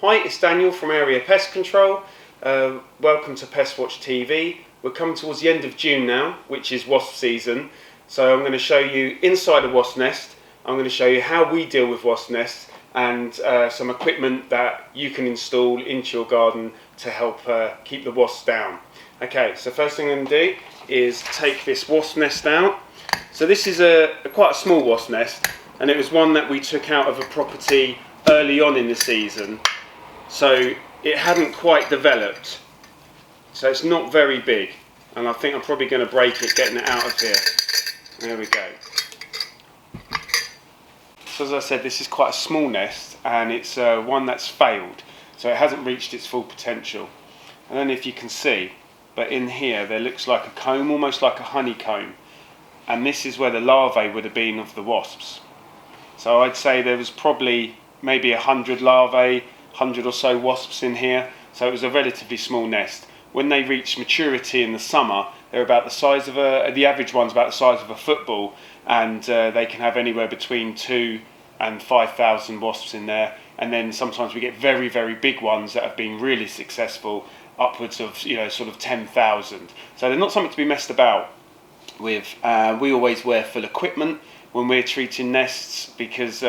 Hi, it's Daniel from Area Pest Control. Welcome to Pest Watch TV. We're coming towards the end of June now, which is wasp season. So I'm going to show you inside a wasp nest. I'm going to show you how we deal with wasp nests and some equipment that you can install into your garden to help keep the wasps down. Okay, so first thing I'm going to do is take this wasp nest out. So this is quite a small wasp nest, and it was one that we took out of a property early on in the season. So it hadn't quite developed. So it's not very big, and I think I'm probably going to break it getting it out of here. There we go. So as I said, this is quite a small nest, and it's one that's failed. So it hasn't reached its full potential. I don't know if you can see, but in here there looks like a comb, almost like a honeycomb. And this is where the larvae would have been of the wasps. So I'd say there was probably maybe 100 larvae, 100 or so wasps in here. So it was a relatively small nest. When they reach maturity in the summer, they're about the size of the average one's about the size of a football, and they can have anywhere between 2,000 and 5,000 wasps in there. And then sometimes we get very, very big ones that have been really successful, upwards of sort of 10,000. So they're not something to be messed about with. We always wear full equipment when we're treating nests, because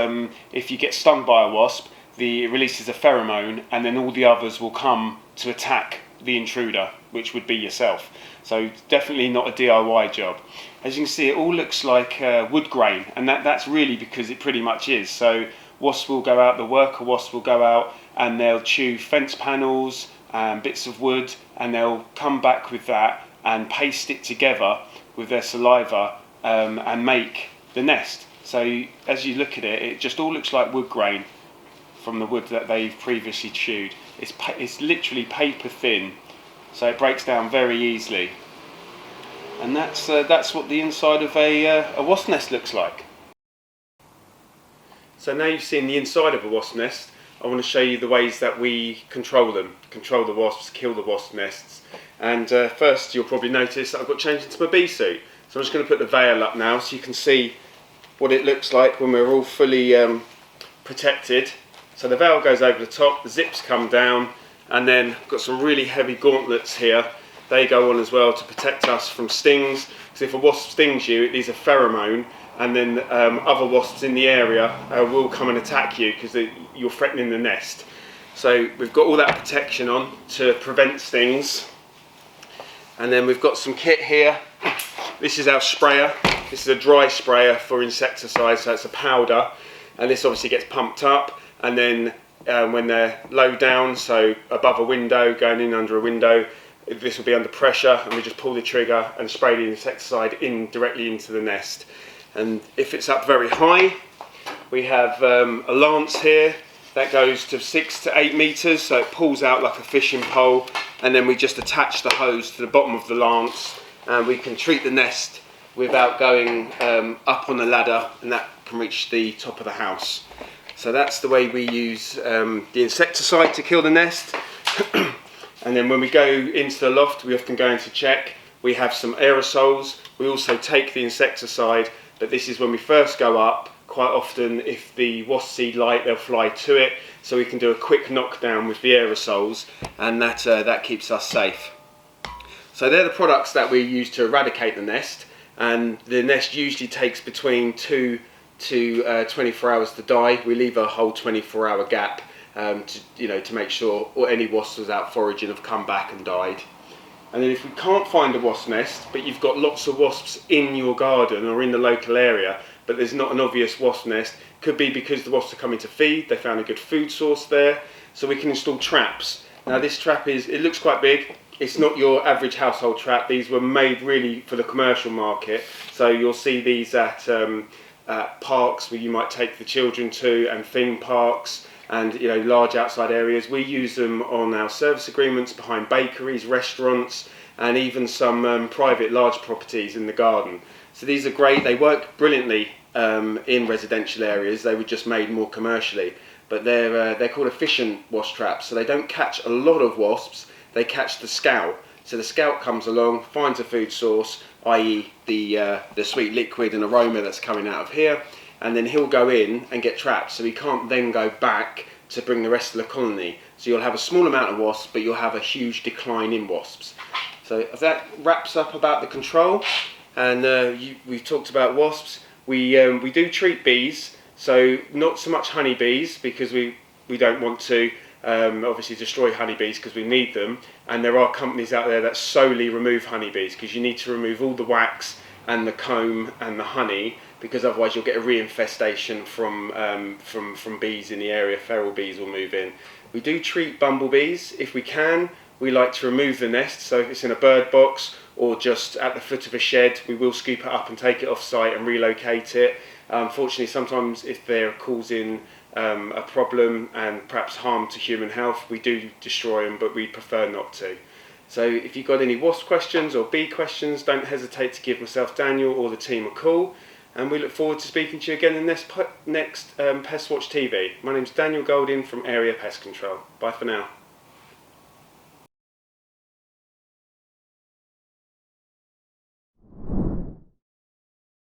if you get stung by a wasp, it releases a pheromone, and then all the others will come to attack the intruder, which would be yourself. So definitely not a DIY job. As you can see, it all looks like wood grain, and that's really because it pretty much is. So wasps will go out, the worker wasps will go out, and they'll chew fence panels and bits of wood, and they'll come back with that and paste it together with their saliva and make the nest. So as you look at it, it just all looks like wood grain from the wood that they've previously chewed. It's literally paper thin, so it breaks down very easily. And that's what the inside of a wasp nest looks like. So now you've seen the inside of a wasp nest, I want to show you the ways that we control them, control the wasps, kill the wasp nests. And first you'll probably notice that I've got changed into my bee suit. So I'm just going to put the veil up now so you can see what it looks like when we're all fully protected. So the veil goes over the top, the zips come down, and then I've got some really heavy gauntlets here. They go on as well to protect us from stings, because if a wasp stings you, it leaves a pheromone, and then other wasps in the area will come and attack you because you're threatening the nest. So we've got all that protection on to prevent stings. And then we've got some kit here. This is our sprayer. This is a dry sprayer for insecticide, so it's a powder, and this obviously gets pumped up, and then when they're low down, so above a window, going in under a window, this will be under pressure, and we just pull the trigger and spray the insecticide directly into the nest. And if it's up very high, we have a lance here that goes to 6 to 8 meters, so it pulls out like a fishing pole, and then we just attach the hose to the bottom of the lance, and we can treat the nest without going up on the ladder, and that can reach the top of the house. So that's the way we use the insecticide to kill the nest. And then when we go into the loft, we often go in to check. We have some aerosols. We also take the insecticide, but this is when we first go up. Quite often, if the wasps see light, they'll fly to it. So we can do a quick knockdown with the aerosols, and that keeps us safe. So they're the products that we use to eradicate the nest, and the nest usually takes between 2 to 24 hours to die. We leave a whole 24-hour gap to make sure any wasps was out foraging have come back and died. And then if we can't find a wasp nest, but you've got lots of wasps in your garden or in the local area, but there's not an obvious wasp nest, could be because the wasps are coming to feed, they found a good food source there, so we can install traps. Now this trap it looks quite big. It's not your average household trap. These were made really for the commercial market, so you'll see these at parks where you might take the children to, and theme parks, and large outside areas. We use them on our service agreements behind bakeries, restaurants, and even some private large properties in the garden. So these are great. They work brilliantly in residential areas. They were just made more commercially, but they're called efficient wasp traps. So they don't catch a lot of wasps. They catch the scout. So the scout comes along, finds a food source, i.e. the sweet liquid and aroma that's coming out of here, and then he'll go in and get trapped, so he can't then go back to bring the rest of the colony. So you'll have a small amount of wasps, but you'll have a huge decline in wasps. So that wraps up about the control, and we've talked about wasps. We do treat bees, so not so much honeybees, because we don't want to obviously destroy honeybees because we need them, and there are companies out there that solely remove honeybees, because you need to remove all the wax and the comb and the honey, because otherwise you'll get a reinfestation from bees in the area. Feral bees will move in. We do treat bumblebees if we can. We like to remove the nest, so if it's in a bird box or just at the foot of a shed, we will scoop it up and take it off site and relocate it. Unfortunately, sometimes if they're causing a problem and perhaps harm to human health, we do destroy them, but we prefer not to. So if you've got any wasp questions or bee questions, don't hesitate to give myself, Daniel, or the team a call, and we look forward to speaking to you again in the next Pest Watch TV. My name's Daniel Golding from Area Pest Control. Bye for now.